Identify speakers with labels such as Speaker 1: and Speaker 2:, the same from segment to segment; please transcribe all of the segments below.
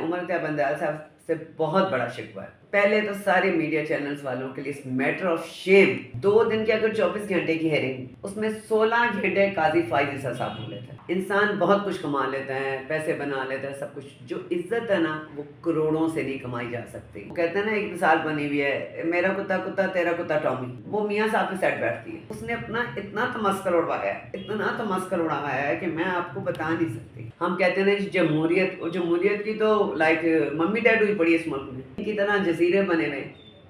Speaker 1: عمر طیب بندیال صاحب سے بہت بڑا شکوہ ہے. پہلے تو سارے میڈیا چینلز والوں کے لیے اس میٹر آف شیم 2 دن کی اگر 24 گھنٹے کی ہیئرنگ اس میں 16 گھنٹے قاضی فائز عیسیٰ صاحب ہو لیتے ہیں. انسان بہت کچھ کما لیتا ہے, پیسے بنا لیتا ہے, سب کچھ. جو عزت ہے نا وہ کروڑوں سے نہیں کمائی جا سکتی. وہ کہتے ہیں نا ایک مثال بنی ہوئی ہے, میرا کتا کتا تیرا کتا ٹامی. وہ میاں صاحب کے ساتھ بیٹھتی ہے, اس نے اپنا اتنا تمسکر اڑوایا ہے, اتنا تمسکر اڑایا ہے کہ میں آپ کو بتا نہیں سکتی. ہم کہتے ہیں نا جمہوریت کی تو لائک ممی ڈیڈ ہوئی پڑی ہے اس ملک میں. ان کی طرح جزیرے بنے ہوئے,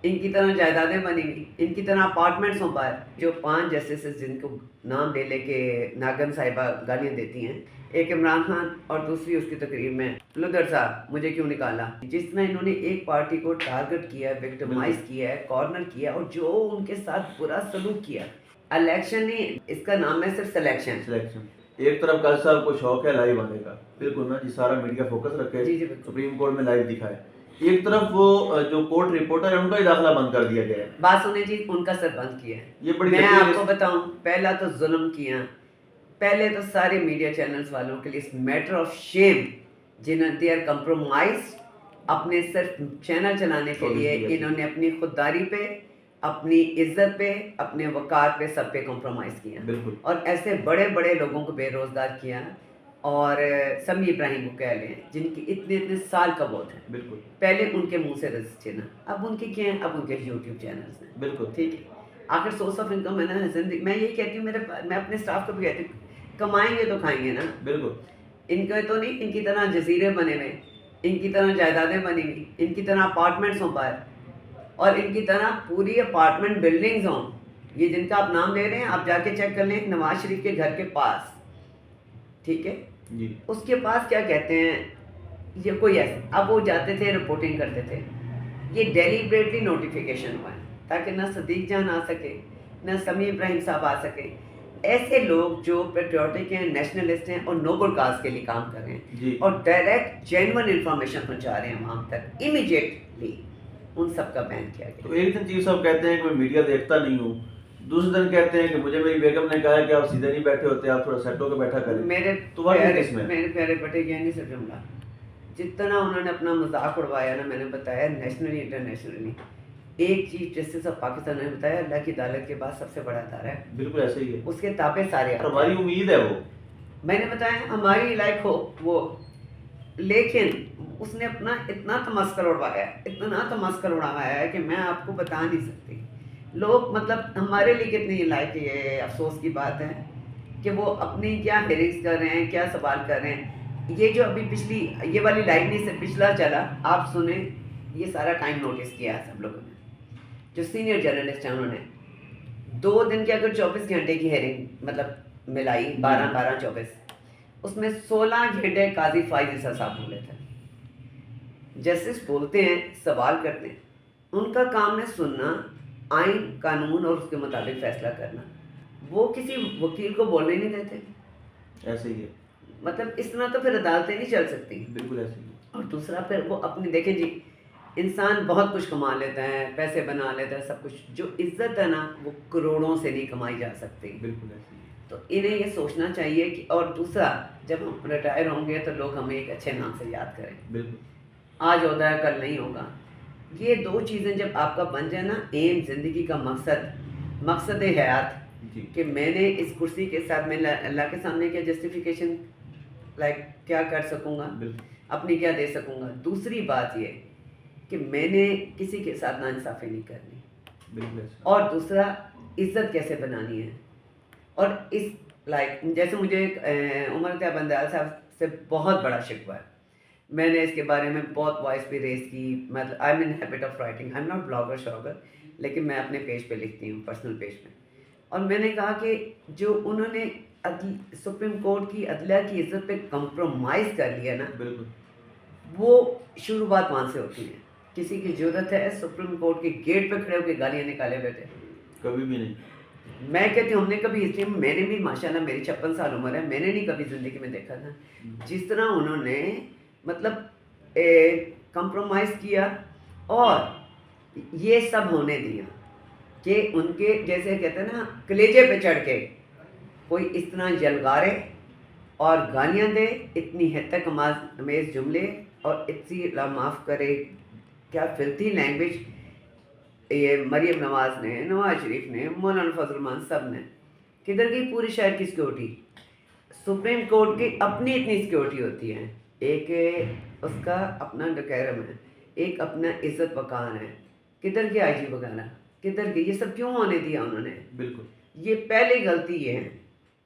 Speaker 1: ان کی طرح جائیدادیں بنی ہوئی, ان کی طرح اپارٹمنٹس ہوں باہر. جو 5 جسٹسز جن کو نام لے کے ناگن صاحبہ گالیاں دیتی ہیں, ایک عمران خان اور دوسری اس کی تقریر میں لدھر صاحب مجھے کیوں نکالا. جس طرح انہوں نے ایک پارٹی کو ٹارگٹ کیا ہے, وکٹمائز کیا ہے, کارنر کیا, اور جو ان کے ساتھ برا سلوک کیا. الیکشن نہیں, اس کا نام ہے صرف سلیکشن.
Speaker 2: ایک طرف قاضی صاحب کو شوق ہے لائیو آنے کا, بالکل نا جی, سارا میڈیا فوکس رکھے, سپریم کورٹ میں لائیو دکھائے. ایک طرف وہ جو کورٹ رپورٹر ہے ان کا ہی داخلہ بند کر دیا گیا ہے.
Speaker 1: بات سنیں جی, ان کا سر بند کیا ہے.
Speaker 2: یہ بڑی
Speaker 1: میں آپ کو بتاؤں, پہلا تو ظلم کیا. پہلے تو سارے میڈیا چینلز والوں کے لیے اس میٹر آف شیم, جنہوں نے دیئر کمپرومائز اپنے صرف چینل چلانے کے لیے, انہوں نے اپنی خودداری پہ, اپنی عزت پہ, اپنے وقار پہ, سب پہ کمپرومائز کیا. اور ایسے بڑے بڑے لوگوں کو بے روزگار کیا. اور سمیع ابراہیم کو کہہ لیں جن کی اتنے سال کا بہت ہے, بالکل پہلے ان کے منہ سے رزق چھینا, اب ان کے کیا ہیں, اب ان کے یوٹیوب چینلز ہیں. بالکل ٹھیک ہے, آخر سورس آف انکم ہے نا زندگی. میں یہی کہتی ہوں, میں اپنے اسٹاف کو بھی کہتی ہوں, کمائیں گے تو کھائیں گے نا. بالکل, ان کے تو نہیں, ان کی طرح جزیرے بنے ہوئے, ان کی طرح جائیدادیں بنی ہوئی, ان کی طرح اپارٹمنٹس ہوں باہر, اور ان کی طرح پوری اپارٹمنٹ بلڈنگز ہوں. یہ جن کا آپ نام لے رہے ہیں, آپ جا کے چیک کر لیں, نواز شریف کے گھر کے پاس, ٹھیک ہے جی, اس کے پاس کیا کہتے ہیں, یہ کوئی ایسا, اب وہ جاتے تھے رپورٹنگ کرتے تھے. یہ ڈیلیبریٹلی نوٹیفیکیشن ہوا ہے تاکہ نہ صدیق جان آ سکے, نہ سمیع ابراہیم صاحب آ سکے. ایسے لوگ جو پیٹریوٹک ہیں, نیشنلسٹ ہیں, اور نوبل کاز کے لیے کام کر رہے ہیں, اور ڈائریکٹ جینون انفارمیشن پہنچا رہے ہیں عوام تک امیڈیٹلی, ان سب کا بین کیا گیا.
Speaker 2: تو ایک دن چیف صاحب کہتے ہیں کہ میں میڈیا دیکھتا نہیں ہوں, دوسرے دن کہتے ہیں کہ مجھے میری بیگم نے کہا ہے کہ آپ سیدھے نہیں بیٹھے ہوتے, آپ تھوڑا سیٹ ہو کے بیٹھا کریں.
Speaker 1: میرے پیارے بیٹے, یہ نہیں سب جملہ جتنا انہوں نے اپنا مذاق اڑوایا نا, میں نے بتایا نیشنلی انٹرنیشنلی, ایک چیف جسٹس آف پاکستان نے بتایا اللہ کی عدالت کے بعد سب سے بڑا ادارہ ہے. بالکل ایسے ہی ہے, اس کے تابع سارے, ہماری امید ہے وہ, میں نے بتایا ہماری لائق ہو وہ. لیکن اس نے اپنا اتنا تمسکر اڑوایا ہے, اتنا تمسکر اڑایا ہے کہ میں آپ کو بتا نہیں سکتی. لوگ مطلب ہمارے لیے کتنی لائق, یہ افسوس کی بات ہے کہ وہ اپنی کیا ہیرنگس کر رہے ہیں, کیا سوال کر رہے ہیں. یہ جو ابھی پچھلی یہ والی لائن نہیں سے پچھلا چلا, آپ سنیں, یہ سارا ٹائم نوٹس کیا ہے سب لوگوں نے. جو سینئر جرنلسٹ ہیں انہوں نے 2 دن کی اگر 24 گھنٹے کی ہیئرنگ مطلب ملائی, 12-24, اس میں 16 گھنٹے قاضی فائز عیسیٰ صاحب بولے تھے. جسٹس بولتے ہیں, سوال کرتے ہیں, ان کا کام ہے سننا, آئین قانون اور اس کے مطابق فیصلہ کرنا. وہ کسی وکیل کو بولنے نہیں دیتے. ایسے ہی ہے, مطلب اس طرح تو پھر عدالتیں نہیں چل سکتی. بالکل ایسے ہی. اور دوسرا پھر وہ اپنی دیکھیں جی, انسان بہت کچھ کما لیتا ہے, پیسے بنا لیتا ہے, سب کچھ. جو عزت ہے نا وہ کروڑوں سے نہیں کمائی جا سکتی. بالکل ایسے ہی. تو انہیں یہ سوچنا چاہیے کہ, اور دوسرا جب ہم ریٹائر ہوں گے تو لوگ ہمیں ایک اچھے نام سے یاد کریں. بالکل, آج ہوتا ہے کل نہیں ہوگا. یہ 2 چیزیں جب آپ کا بن جائے نا, ایم زندگی کا مقصد حیات, کہ میں نے اس کرسی کے ساتھ میں اللہ کے سامنے کیا جسٹیفیکیشن لائک کیا کر سکوں گا, اپنی کیا دے سکوں گا. دوسری بات یہ کہ میں نے کسی کے ساتھ ناانصافی نہیں کرنی, اور دوسرا عزت کیسے بنانی ہے. اور اس لائک جیسے مجھے عمر طیب بندیال صاحب سے بہت بڑا شکوہ ہے, میں نے اس کے بارے میں بہت وائس بھی ریز کی. مطلب I'm in habit of writing, I'm not blogger شاگر, لیکن میں اپنے پیج پہ لکھتی ہوں, پرسنل پیج پہ. اور میں نے کہا کہ جو انہوں نے سپریم کورٹ کی عدلیہ کی عزت پہ کمپرومائز کر لیا نا, بالکل وہ شروعات وہاں سے ہوتی ہے. کسی کی ضرورت ہے سپریم کورٹ کے گیٹ پہ کھڑے ہو کے گالیاں نکالے بیٹھے؟ کبھی بھی نہیں. میں کہتی ہوں ہم نے کبھی ہسٹری میں نے بھی, ماشاءاللہ میری 56 سال عمر ہے, میں نے نہیں کبھی زندگی میں دیکھا تھا جس طرح انہوں نے مطلب کمپرومائز کیا, اور یہ سب ہونے دیا کہ ان کے جیسے کہتے ہیں نا کلیجے پہ چڑھ کے کوئی اس طرح یلغارے اور گالیاں دے, اتنی حد تک امیز جملے اور اتنی اللہ معاف کرے کیا فلتی لینگویج یہ مریم نواز نے، نواز شریف نے، مولانا فضل الرحمان سب نے کدھر گئی پورے شہر کی سیکورٹی. سپریم کورٹ کی اپنی اتنی سیکورٹی ہوتی ہے، ایک اس کا اپنا ڈکیرم ہے، ایک اپنا عزت وقار ہے. کدھر کے آئی جی وغیرہ کدھر گئی؟ یہ سب کیوں ہونے دیا انہوں نے؟
Speaker 2: بالکل
Speaker 1: یہ پہلی غلطی یہ ہے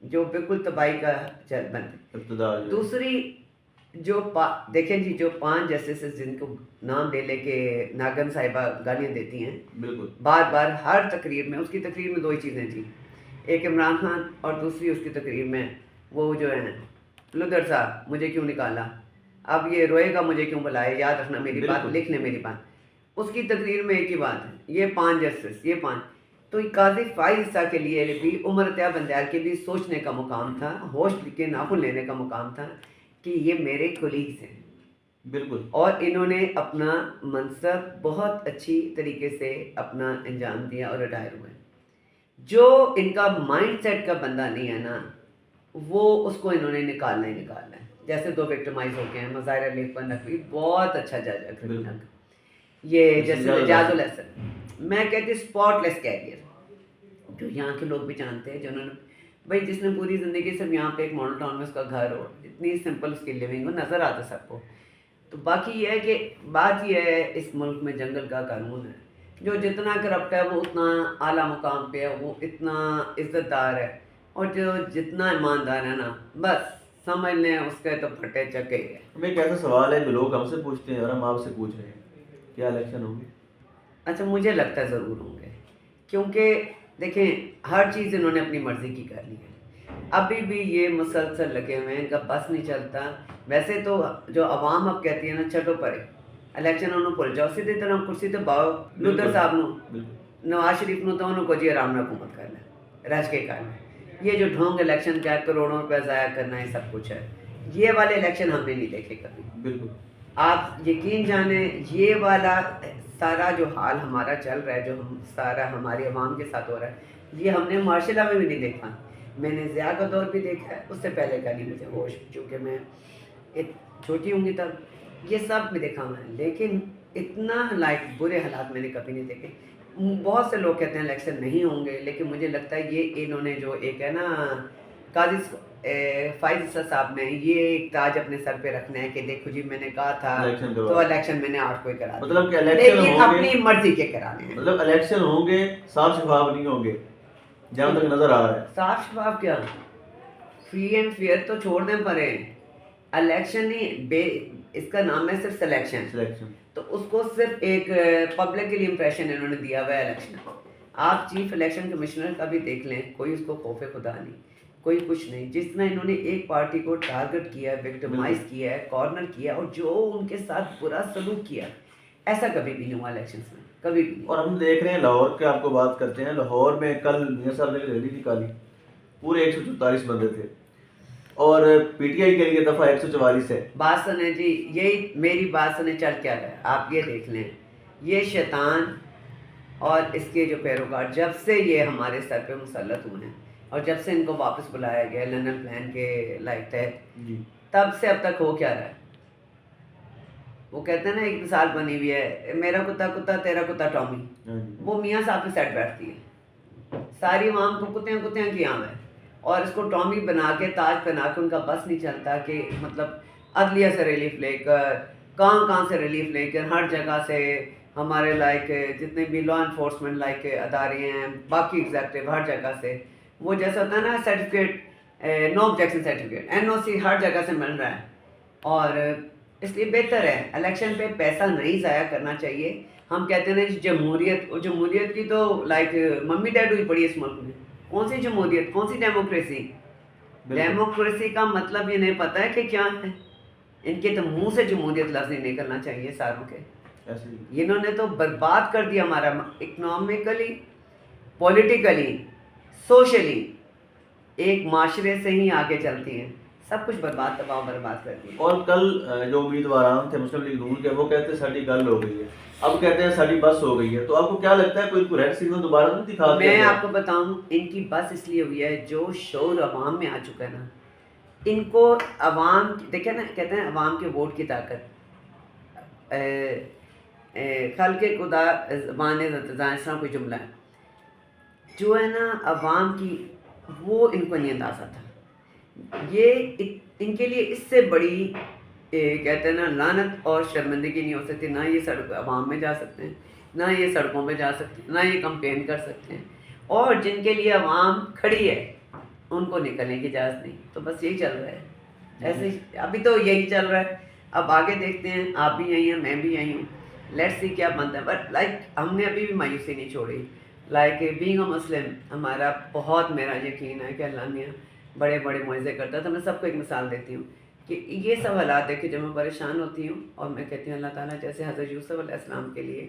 Speaker 1: جو بالکل تباہی کا چل
Speaker 2: ابتدا.
Speaker 1: دوسری جو دیکھیں جی جو 5 جسٹسز جن کو نام لے لے کے ناگن صاحبہ گالیاں دیتی ہیں
Speaker 2: بالکل
Speaker 1: بار بار ہر تقریر میں، اس کی تقریر میں 2 ہی چیزیں تھیں، ایک عمران خان اور دوسری اس کی تقریر میں وہ جو ہیں لدر صاحب مجھے کیوں نکالا، اب یہ روئے گا مجھے کیوں بلائے، یاد رکھنا میری بات، لکھنے میری بات. اس کی تقریر میں ایک ہی بات ہے، یہ 5 جسٹس، یہ 5. تو قاضی فائز عیسیٰ کے لیے بھی، عمر عطیہ بندیال کے بھی سوچنے کا مقام تھا، ہوش کے ناخن لینے کا مقام تھا کہ یہ میرے کولیگز ہیں.
Speaker 2: بالکل.
Speaker 1: اور انہوں نے اپنا منصب بہت اچھی طریقے سے اپنا انجام دیا اور ریٹائر ہوئے. جو ان کا مائنڈ سیٹ کا بندہ نہیں ہے نا، وہ اس کو انہوں نے نکالنا ہی نکالنا ہے. جیسے 2 وکٹمائز ہو گئے ہیں، مظاہر علی پر نقوی بہت اچھا جج ہے کرمنل کا، یہ جیسے اعجاز الحسن، میں کہتی اسپاٹ لیس کیریئر، جو یہاں کے لوگ بھی جانتے ہیں، جنہوں نے بھائی جس نے پوری زندگی صرف یہاں پہ ایک ماڈل ٹاؤن میں اس کا گھر ہو، اتنی سمپل اس کی لیونگ ہو، نظر آتا سب کو. تو باقی یہ ہے کہ بات یہ ہے اس ملک میں جنگل کا قانون ہے، جو جتنا کرپٹ ہے وہ اتنا اعلیٰ مقام پہ ہے، وہ اتنا عزت دار ہے، اور جو جتنا ایماندار ہے نا بس سمجھ لیں اس کے تو پھٹے چکے ہے.
Speaker 2: ہمیں ایک ایسا سوال ہے جو لوگ ہم سے پوچھتے ہیں اور ہم آپ سے پوچھ رہے ہیں، کیا الیکشن ہوں گے؟
Speaker 1: اچھا مجھے لگتا ہے ضرور ہوں گے، کیونکہ دیکھیں ہر چیز انہوں نے اپنی مرضی کی کر لی ہے. ابھی بھی یہ مسلسل لگے ہوئے ہیں، ان کا بس نہیں چلتا. ویسے تو جو عوام اب کہتی ہے نا چھٹو پرے الیکشن انہوں بھول جاؤ، سیدھی طرح کرسی تے باؤ لودر صاحب نو نواز شریف نو تو انہوں کو جی آرام میں حکومت کرنا رج کے کرنا. یہ جو ڈھونگ الیکشن کیا کروڑوں روپے ضائع کرنا ہے سب کچھ ہے، یہ والے الیکشن ہم نے نہیں دیکھے کبھی.
Speaker 2: بالکل.
Speaker 1: آپ یقین جانیں یہ والا سارا جو حال ہمارا چل رہا ہے، جو ہم سارا ہماری عوام کے ساتھ ہو رہا ہے، یہ ہم نے مارشل میں بھی نہیں دیکھا. میں نے ضیاء کا دور بھی دیکھا ہے، اس سے پہلے کا نہیں مجھے ہوش، چونکہ میں چھوٹی ہوں گی تب، یہ سب میں دیکھا میں، لیکن اتنا برے حالات میں نے کبھی نہیں دیکھے. بہت سے لوگ کہتے ہیں الیکشن نہیں ہوں گے، لیکن مجھے لگتا ہے یہ انہوں نے جو ایک ہے نا قاضی فائز عیسیٰ صاحب نے یہ ایک تاج اپنے سر پہ رکھنا ہے کہ دیکھو جی میں نے کہا تھا تو الیکشن میں نے 8 کو ہی کرا دیا،
Speaker 2: مطلب کہ الیکشن
Speaker 1: لیکن اپنی مرضی کے کرانے ہیں.
Speaker 2: مطلب الیکشن ہوں گے صاف شفاف نہیں ہوں گے جہاں تک نظر آ رہا ہے.
Speaker 1: صاف شفاف کیا، فری اینڈ فیئر تو چھوڑ دیں پرے، الیکشن نہیں، اس کا نام ہے صرف سلیکشن. تو اس کو صرف ایک پبلکلی امپریشن انہوں نے دیا ہوا ہے الیکشن. آپ چیف الیکشن کمشنر کا بھی دیکھ لیں، کوئی اس کو خوف خدا نہیں، کوئی کچھ نہیں. جس طرح انہوں نے ایک پارٹی کو ٹارگٹ کیا ہے، وکٹمائز کیا ہے، کارنر کیا، اور جو ان کے ساتھ برا سلوک کیا، ایسا کبھی بھی نہیں ہوا الیکشنز میں، کبھی بھی.
Speaker 2: اور ہم دیکھ رہے ہیں لاہور کے، آپ کو بات کرتے ہیں، لاہور میں کل میاں صاحب نے ریلی نکالی، پورے 144 بندے تھے، اور پی ٹی آئی کے لیے دفعہ 144 ہے.
Speaker 1: بات سنیں جی، یہی میری بات سنیں چل کیا رہا ہے، آپ یہ دیکھ لیں، یہ شیطان اور اس کے جو پیروکار جب سے یہ ہمارے سر پہ مسلط ہوئے ہیں، اور جب سے ان کو واپس بلایا گیا لندن پلان کے تحت، تب سے اب تک ہو کیا رہا ہے. وہ کہتے ہیں نا ایک مثال بنی ہوئی ہے، میرا کتا کتا تیرا کتا ٹامی، وہ میاں صاحب کے سیٹ بیٹھتی ہے، ساری عوام کو کتیاں کتیاں کی عام ہے، اور اس کو ٹامی بنا کے تاج بنا کے ان کا بس نہیں چلتا کہ مطلب عدلیہ سے ریلیف لے کر، کہاں سے ریلیف لے کر، ہر جگہ سے ہمارے جتنے بھی لا انفورسمنٹ ادارے ہیں، باقی ایگزیکٹو ہر جگہ سے، وہ جیسا ہوتا ہے نا certificate, no objection certificate, NOC ہر جگہ سے مل رہا ہے. اور اس لیے بہتر ہے الیکشن پہ پیسہ نہیں ضائع کرنا چاہیے. ہم کہتے ہیں جمہوریت کی تو ممی ڈیڈ ہوئی پڑی ہے اس ملک میں. کون سی جمہوریت، کون سی ڈیموکریسی؟ ڈیموکریسی کا مطلب یہ نہیں پتہ ہے کہ کیا ہے. ان کے تو منہ سے جمہوریت لفظ نہیں نکلنا چاہیے ساروں کے. انہوں نے تو برباد کر دیا ہمارا اکنامکلی، پولیٹیکلی، سوشلی. ایک معاشرے سے ہی آگے چلتی ہیں، سب کچھ برباد کر دیا.
Speaker 2: اور کل جو امیدواران تھے مسلم لیگ نون کے، وہ کہتے ہیں ساری گل ہو گئی ہے، اب کہتے ہیں ساری بس ہو گئی ہے. تو آپ کو کیا لگتا ہے کوئی ریڈ سگنل دوبارہ نہیں دکھا دیا؟
Speaker 1: میں آپ کو بتاؤں، ان کی بس اس لیے ہوئی ہے جو شعور عوام میں آ چکا ہے نا، ان کو عوام دیکھیں نا، کہتے ہیں عوام کے ووٹ کی طاقت. خلق خدا زبان زدان اس طرح کوئی جملہ ہے جو ہے نا عوام کی، وہ ان کو نہیں اندازہ تھا. یہ ان کے لیے اس سے بڑی کہتے ہیں نا لعنت اور شرمندگی نہیں ہو سکتی. نہ یہ سڑک عوام میں جا سکتے ہیں، نہ یہ سڑکوں پہ جا سکتے ہیں، نہ یہ کمپین کر سکتے ہیں. اور جن کے لیے عوام کھڑی ہے ان کو نکلنے کی اجازت نہیں. تو بس یہی چل رہا ہے. ایسے ابھی تو یہی چل رہا ہے. اب آگے دیکھتے ہیں. آپ بھی آئی ہیں، میں بھی آئی ہوں. لیٹس سی کیا بنتا ہے. بٹ لائک ہم نے ابھی بھی مایوسی نہیں چھوڑی. لائک بینگ اے مسلم ہمارا بہت، میرا یقین ہے کہ اللہ میاں بڑے بڑے معجزے کرتا تھا. میں سب کو ایک مثال دیتی ہوں کہ یہ سب حالات ہے کہ جب میں پریشان ہوتی ہوں اور میں کہتی ہوں اللہ تعالیٰ جیسے حضرت یوسف علیہ السلام کے لیے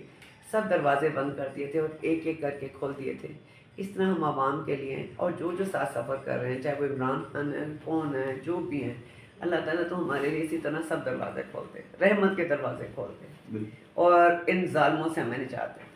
Speaker 1: سب دروازے بند کر دیے تھے اور ایک ایک کر کے کھول دیے تھے، اس طرح ہم عوام کے لیے اور جو ساتھ سفر کر رہے ہیں، چاہے وہ عمران خان ہے، کون ہے، جو بھی ہیں، اللہ تعالیٰ تو ہمارے لیے اسی طرح سب دروازے کھولتے، رحمت کے دروازے کھولتے اور ان ظالموں سے ہمیں نجات دیتے.